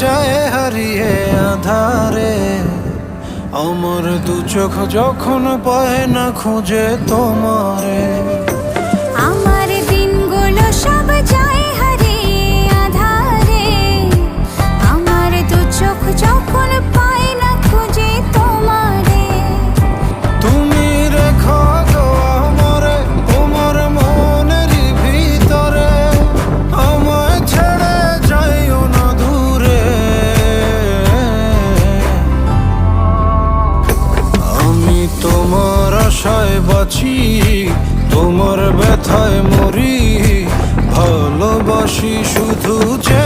যায় হারিয়ে আধারে। আমার দু চোখ যখন পায় না খুঁজে তোমারে। আমার দিনগুলো সব যায় হারিয়ে আধারে। আমার দু চোখ যখন পায় না খুঁজে তোমারে। তুমি রেখো গো আমারে তোমার মনেরই ভিতরে, আমায় ছেড়ে যাইও না দূরে। আমি তোমার আশায় বাঁচি, তোমার ব্যথায় মরি, ভালোবাসি শুধু যে